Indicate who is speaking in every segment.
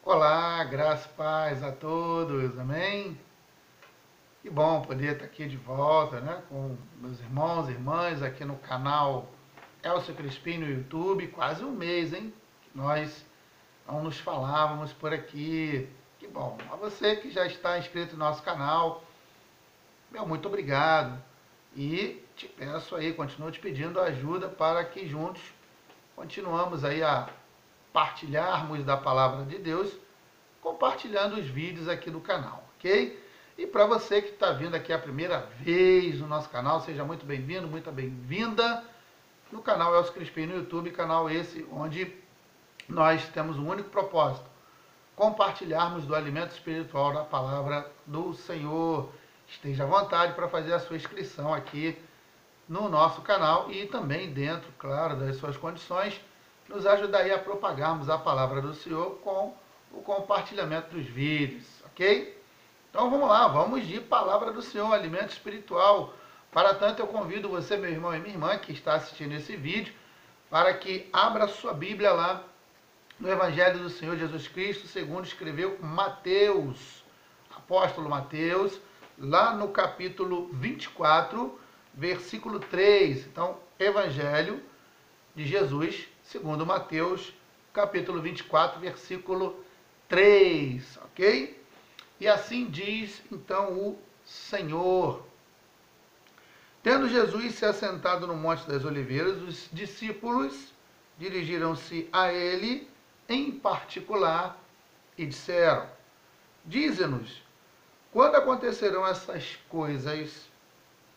Speaker 1: Olá, graça e paz a todos, amém? Que bom poder estar aqui de volta, né, com meus irmãos e irmãs aqui no canal Elcio Crispim no YouTube. Quase um mês, hein? Que nós não nos falávamos por aqui. Que bom. A você que já está inscrito no nosso canal, meu muito obrigado. E te peço aí, continuo te pedindo ajuda para que juntos continuamos aí a partilharmos da palavra de Deus, compartilhando os vídeos aqui do canal, ok? E para você que está vindo aqui a primeira vez no nosso canal, seja muito bem-vindo, muito bem-vinda no canal Elcio Crispim no YouTube, canal esse onde nós temos um único propósito: compartilharmos do alimento espiritual da palavra do Senhor. Esteja à vontade para fazer a sua inscrição aqui no nosso canal e também dentro, claro, das suas condições, nos ajudar aí a propagarmos a palavra do Senhor com o compartilhamento dos vídeos, ok? Então vamos lá, vamos de palavra do Senhor, alimento espiritual. Para tanto eu convido você, meu irmão e minha irmã, que está assistindo esse vídeo, para que abra sua Bíblia lá no Evangelho do Senhor Jesus Cristo, segundo escreveu Mateus, apóstolo Mateus, lá no capítulo 24, versículo 3. Então, Evangelho de Jesus, segundo Mateus, capítulo 24, versículo 3, ok? E assim diz, então, o Senhor. Tendo Jesus se assentado no Monte das Oliveiras, os discípulos dirigiram-se a ele em particular e disseram: Dize-nos, quando acontecerão essas coisas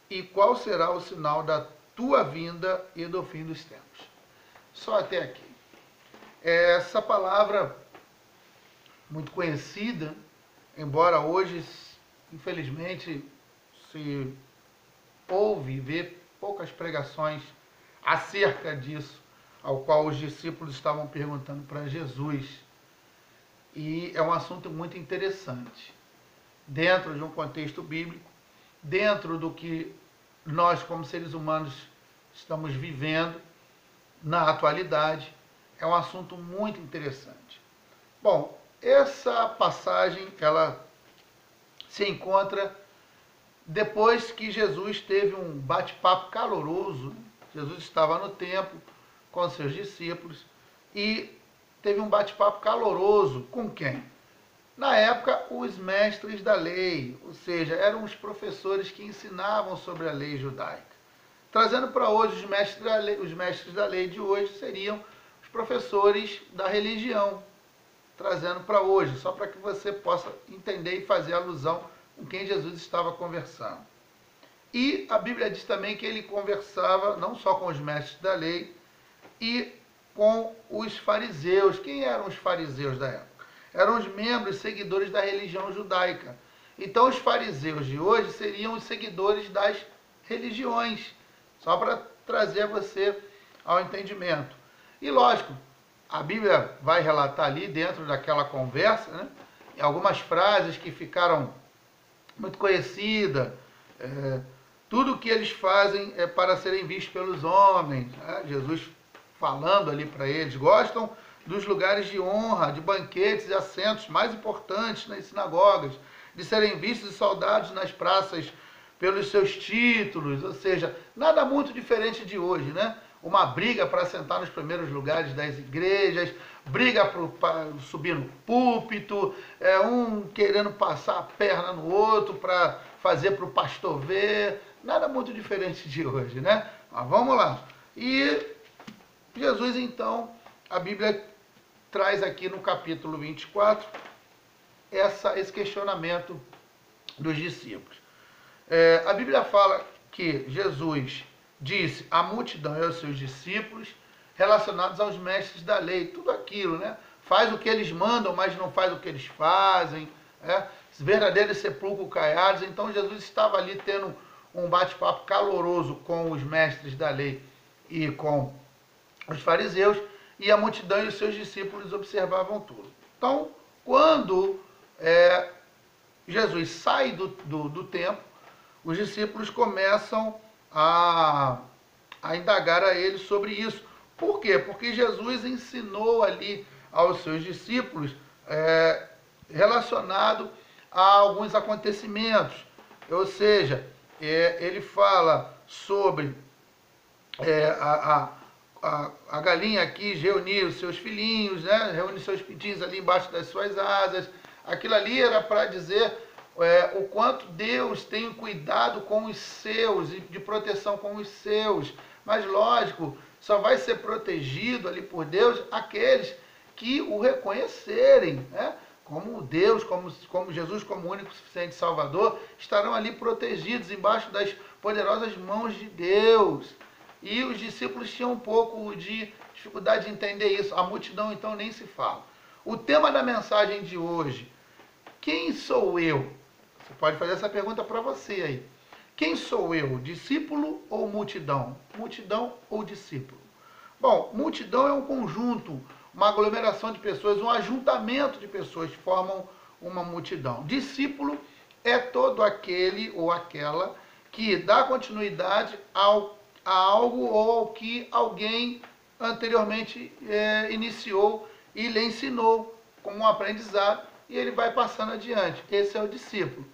Speaker 1: e qual será o sinal da tua vinda e do fim dos tempos? Só até aqui. Essa palavra muito conhecida, embora hoje, infelizmente, se ouve e vê poucas pregações acerca disso, ao qual os discípulos estavam perguntando para Jesus. E é um assunto muito interessante. Dentro de um contexto bíblico, dentro do que nós, como seres humanos, estamos vivendo na atualidade, é um assunto muito interessante. Bom, essa passagem, ela se encontra depois que Jesus teve um bate-papo caloroso. Jesus estava no templo com seus discípulos e teve um bate-papo caloroso com quem? Na época, os mestres da lei, ou seja, eram os professores que ensinavam sobre a lei judaica. Trazendo para hoje, os mestres da lei de hoje seriam os professores da religião. Trazendo para hoje, só para que você possa entender e fazer alusão com quem Jesus estava conversando. E a Bíblia diz também que ele conversava não só com os mestres da lei e com os fariseus. Quem eram os fariseus da época? Eram os membros, seguidores da religião judaica. Então, os fariseus de hoje seriam os seguidores das religiões, só para trazer você ao entendimento. E, lógico, a Bíblia vai relatar ali, dentro daquela conversa, né, algumas frases que ficaram muito conhecidas. Tudo o que eles fazem é para serem vistos pelos homens. Né? Jesus falando ali para eles, gostam dos lugares de honra, de banquetes e assentos mais importantes nas sinagogas, de serem vistos e saudados nas praças pelos seus títulos, ou seja, nada muito diferente de hoje, né? Uma briga para sentar nos primeiros lugares das igrejas, briga para subir no púlpito, um querendo passar a perna no outro para fazer para o pastor ver, nada muito diferente de hoje, né? Mas vamos lá. E Jesus, então, a Bíblia traz aqui no capítulo 24 esse questionamento dos discípulos. A Bíblia fala que Jesus disse à multidão e aos seus discípulos, relacionados aos mestres da lei, tudo aquilo, né? Faz o que eles mandam, mas não faz o que eles fazem, verdadeiros sepulcros caiados. Então Jesus estava ali tendo um bate-papo caloroso com os mestres da lei e com os fariseus, e a multidão e os seus discípulos observavam tudo. Então, quando Jesus sai do templo, os discípulos começam a indagar a ele sobre isso. Por quê? Porque Jesus ensinou ali aos seus discípulos relacionado a alguns acontecimentos. Ou seja, ele fala sobre a galinha quis reunir os seus filhinhos, né? Reúne seus pintinhos ali embaixo das suas asas. Aquilo ali era para dizer o quanto Deus tem cuidado com os seus e de proteção com os seus. Mas lógico, só vai ser protegido ali por Deus aqueles que o reconhecerem, né? Como Deus, como Jesus, como único suficiente Salvador, estarão ali protegidos embaixo das poderosas mãos de Deus. E os discípulos tinham um pouco de dificuldade de entender isso. A multidão, então, nem se fala. O tema da mensagem de hoje: quem sou eu? Você pode fazer essa pergunta para você aí. Quem sou eu? Discípulo ou multidão? Multidão ou discípulo? Bom, multidão é um conjunto, uma aglomeração de pessoas, um ajuntamento de pessoas que formam uma multidão. Discípulo é todo aquele ou aquela que dá continuidade a algo ou ao que alguém anteriormente iniciou e lhe ensinou como um aprendizado, e ele vai passando adiante. Esse é o discípulo.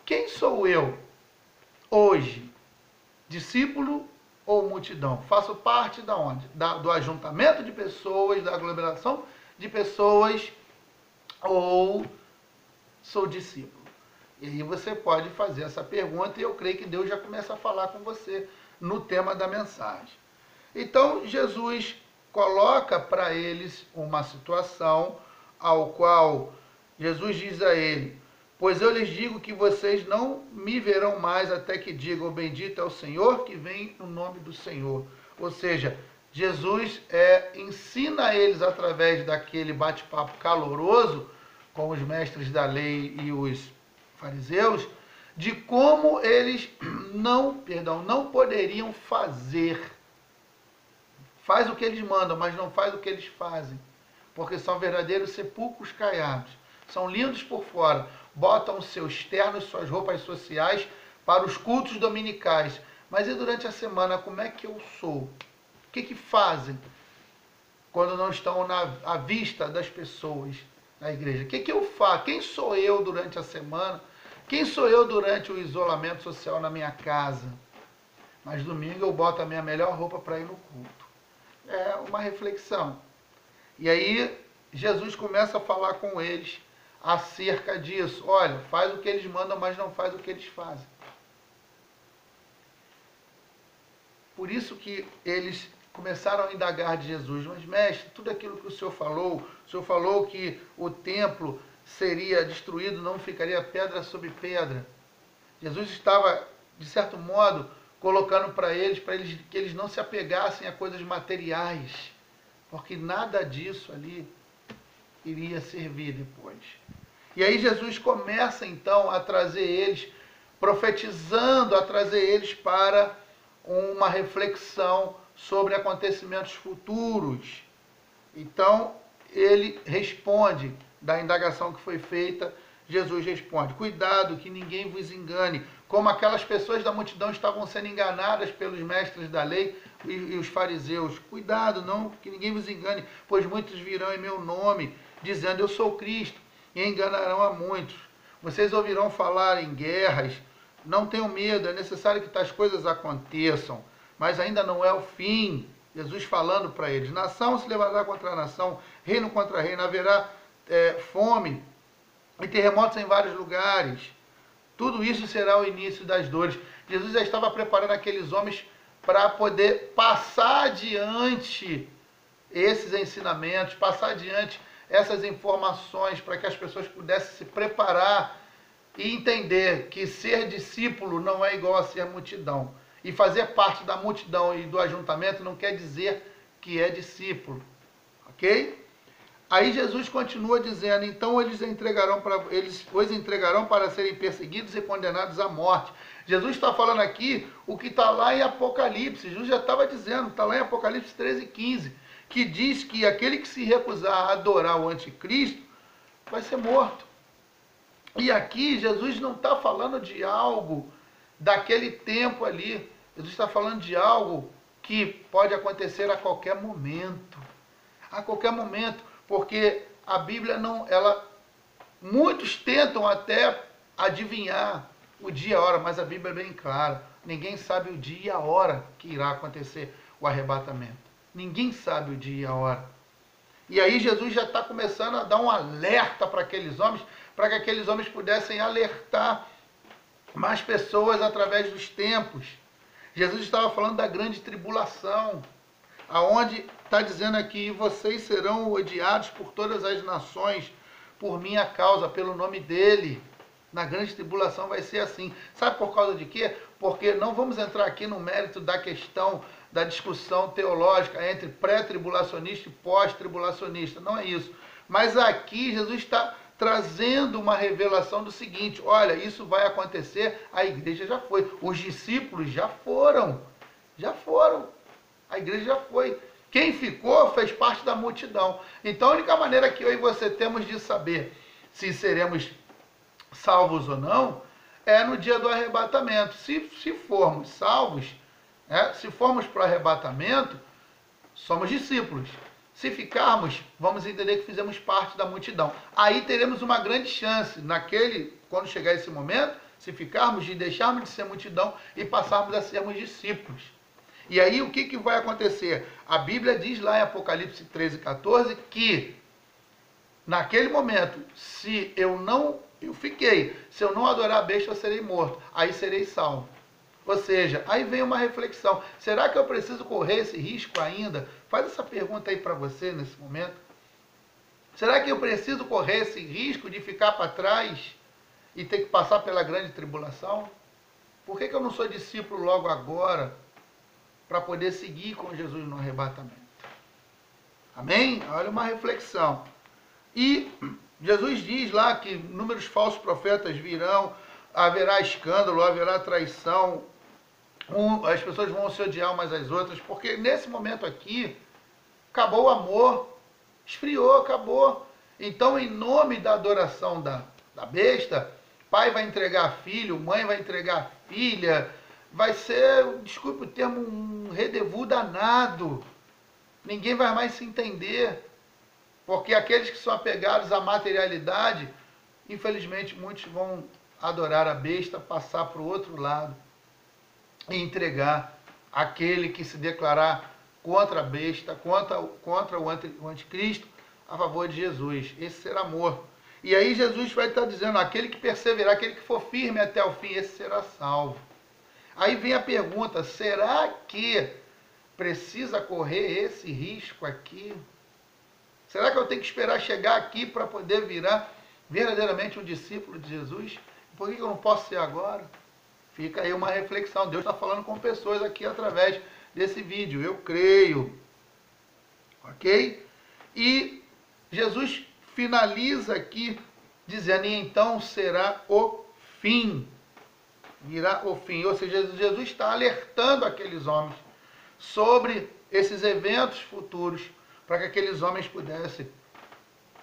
Speaker 1: Quem sou eu hoje? Discípulo ou multidão? Faço parte da onde? Do ajuntamento de pessoas, da aglomeração de pessoas, ou sou discípulo? E aí você pode fazer essa pergunta e eu creio que Deus já começa a falar com você no tema da mensagem. Então Jesus coloca para eles uma situação ao qual Jesus diz a ele: pois eu lhes digo que vocês não me verão mais até que digam: bendito é o Senhor que vem no nome do Senhor. Ou seja, Jesus ensina a eles através daquele bate-papo caloroso com os mestres da lei e os fariseus, de como eles não poderiam fazer. Faz o que eles mandam, mas não faz o que eles fazem, porque são verdadeiros sepulcros caiados. São lindos por fora, botam seus ternos, suas roupas sociais para os cultos dominicais. Mas e durante a semana, como é que eu sou? O que fazem quando não estão à vista das pessoas na igreja? O que eu faço? Quem sou eu durante a semana? Quem sou eu durante o isolamento social na minha casa? Mas domingo eu boto a minha melhor roupa para ir no culto. É uma reflexão. E aí Jesus começa a falar com eles acerca disso. Olha, faz o que eles mandam, mas não faz o que eles fazem. Por isso que eles começaram a indagar de Jesus: mas mestre, tudo aquilo que o senhor falou que o templo seria destruído, não ficaria pedra sobre pedra. Jesus estava, de certo modo, colocando para eles que eles não se apegassem a coisas materiais, porque nada disso ali iria servir depois. E aí Jesus começa então a trazer eles, profetizando, a trazer eles para uma reflexão sobre acontecimentos futuros. Então ele responde da indagação que foi feita. Jesus responde: cuidado que ninguém vos engane, como aquelas pessoas da multidão estavam sendo enganadas pelos mestres da lei e os fariseus. Cuidado, não, que ninguém vos engane, pois muitos virão em meu nome, dizendo: eu sou Cristo, e enganarão a muitos. Vocês ouvirão falar em guerras. Não tenham medo, é necessário que tais coisas aconteçam, mas ainda não é o fim. Jesus falando para eles: nação se levantará contra nação, reino contra reino, haverá fome e terremotos em vários lugares. Tudo isso será o início das dores. Jesus já estava preparando aqueles homens para poder passar adiante esses ensinamentos, passar adiante essas informações, para que as pessoas pudessem se preparar e entender que ser discípulo não é igual a ser multidão. E fazer parte da multidão e do ajuntamento não quer dizer que é discípulo. Ok? Aí Jesus continua dizendo: então eles os entregarão para serem perseguidos e condenados à morte. Jesus está falando aqui o que está lá em Apocalipse. Jesus já estava dizendo, está lá em Apocalipse 13:15, que diz que aquele que se recusar a adorar o anticristo vai ser morto. E aqui Jesus não está falando de algo daquele tempo ali. Jesus está falando de algo que pode acontecer a qualquer momento. A qualquer momento. Porque a Bíblia não, muitos tentam até adivinhar o dia e a hora, mas a Bíblia é bem clara. Ninguém sabe o dia e a hora que irá acontecer o arrebatamento. Ninguém sabe o dia e a hora. E aí Jesus já está começando a dar um alerta para aqueles homens, para que aqueles homens pudessem alertar mais pessoas através dos tempos. Jesus estava falando da grande tribulação, aonde está dizendo aqui: vocês serão odiados por todas as nações, por minha causa, pelo nome dele. Na grande tribulação vai ser assim. Sabe por causa de quê? Porque não vamos entrar aqui no mérito da questão da discussão teológica entre pré-tribulacionista e pós-tribulacionista. Não é isso. Mas aqui Jesus está trazendo uma revelação do seguinte: olha, isso vai acontecer, a igreja já foi, os discípulos já foram, a igreja já foi. Quem ficou fez parte da multidão. Então a única maneira que eu e você temos de saber se seremos salvos ou não é no dia do arrebatamento. Se formos salvos, se formos para o arrebatamento, somos discípulos. Se ficarmos, vamos entender que fizemos parte da multidão. Aí teremos uma grande chance, quando chegar esse momento, se ficarmos, de deixarmos de ser multidão e passarmos a sermos discípulos. E aí o que vai acontecer? A Bíblia diz lá em Apocalipse 13:14 que naquele momento, se eu não adorar a besta, eu serei morto. Aí serei salvo. Ou seja, aí vem uma reflexão. Será que eu preciso correr esse risco ainda? Faz essa pergunta aí para você nesse momento. Será que eu preciso correr esse risco de ficar para trás e ter que passar pela grande tribulação? Por que eu não sou discípulo logo agora para poder seguir com Jesus no arrebatamento? Amém? Olha uma reflexão. E Jesus diz lá que inúmeros falsos profetas virão, haverá escândalo, haverá traição, as pessoas vão se odiar umas às outras, porque nesse momento aqui, acabou o amor, esfriou, acabou. Então, em nome da adoração da besta, pai vai entregar filho, mãe vai entregar filha, vai ser, desculpe o termo, um rendezvous danado. Ninguém vai mais se entender. Porque aqueles que são apegados à materialidade, infelizmente muitos vão adorar a besta, passar para o outro lado e entregar aquele que se declarar contra a besta, contra o anticristo, a favor de Jesus. Esse será morto. E aí Jesus vai estar dizendo: aquele que perseverar, aquele que for firme até o fim, esse será salvo. Aí vem a pergunta: será que precisa correr esse risco aqui? Será que eu tenho que esperar chegar aqui para poder virar verdadeiramente um discípulo de Jesus? Por que eu não posso ser agora? Fica aí uma reflexão. Deus está falando com pessoas aqui através desse vídeo. Eu creio. Ok? E Jesus finaliza aqui dizendo: e então será o fim. Virá o fim. Ou seja, Jesus está alertando aqueles homens sobre esses eventos futuros, para que aqueles homens pudessem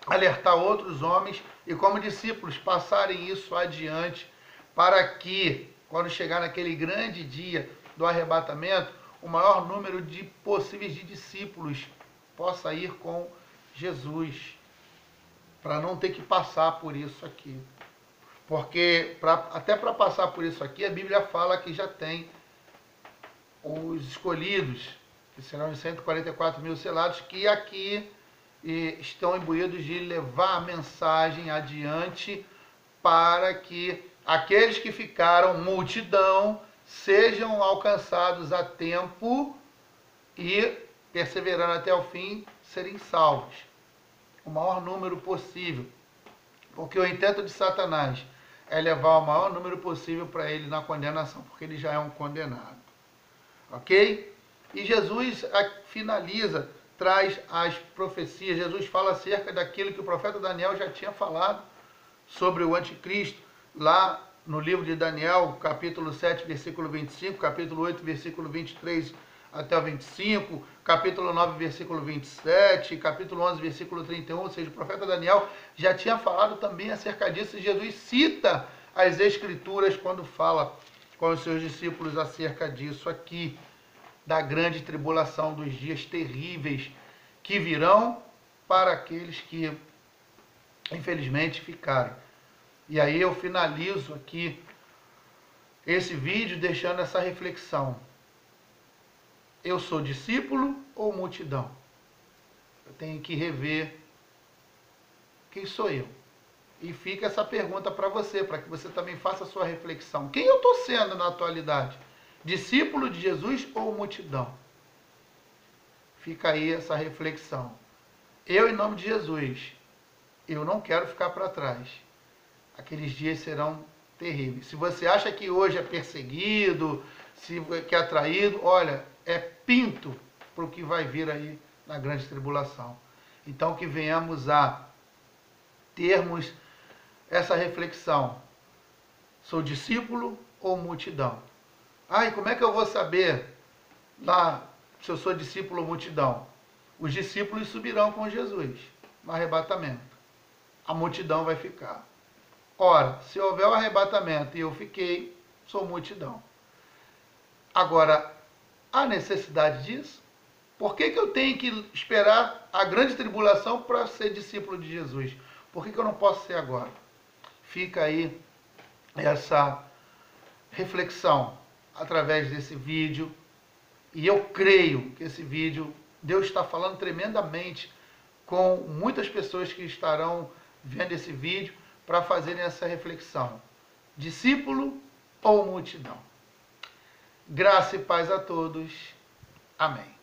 Speaker 1: alertar outros homens e, como discípulos, passarem isso adiante, para que, quando chegar naquele grande dia do arrebatamento, o maior número de possíveis de discípulos possa ir com Jesus, para não ter que passar por isso aqui. Porque, até para passar por isso aqui, a Bíblia fala que já tem os escolhidos, que serão os 144 mil selados, que aqui estão imbuídos de levar a mensagem adiante para que aqueles que ficaram multidão sejam alcançados a tempo e, perseverando até o fim, serem salvos. O maior número possível. Porque o intento de Satanás é levar o maior número possível para ele na condenação, porque ele já é um condenado. Ok? E Jesus finaliza, traz as profecias. Jesus fala acerca daquilo que o profeta Daniel já tinha falado sobre o anticristo, lá no livro de Daniel, capítulo 7, versículo 25, capítulo 8, versículo 23 até o 25, capítulo 9, versículo 27, capítulo 11, versículo 31, ou seja, o profeta Daniel já tinha falado também acerca disso, e Jesus cita as Escrituras quando fala com os seus discípulos acerca disso aqui, da grande tribulação, dos dias terríveis que virão para aqueles que infelizmente, ficarem. E aí eu finalizo aqui esse vídeo deixando essa reflexão. Eu sou discípulo ou multidão? Eu tenho que rever quem sou eu. E fica essa pergunta para você, para que você também faça a sua reflexão. Quem eu estou sendo na atualidade? Discípulo de Jesus ou multidão? Fica aí essa reflexão. Eu, em nome de Jesus, eu não quero ficar para trás. Aqueles dias serão terríveis. Se você acha que hoje é perseguido, que é traído, olha, é pinto para o que vai vir aí na grande tribulação. Então, que venhamos a termos essa reflexão. Sou discípulo ou multidão? E como é que eu vou saber lá se eu sou discípulo ou multidão? Os discípulos subirão com Jesus no arrebatamento. A multidão vai ficar. Ora, se houver o arrebatamento e eu fiquei, sou multidão. Agora, há necessidade disso? Por que eu tenho que esperar a grande tribulação para ser discípulo de Jesus? Por que eu não posso ser agora? Fica aí essa reflexão através desse vídeo. E eu creio que esse vídeo, Deus está falando tremendamente com muitas pessoas que estarão vendo esse vídeo para fazerem essa reflexão. Discípulo ou multidão? Graça e paz a todos. Amém.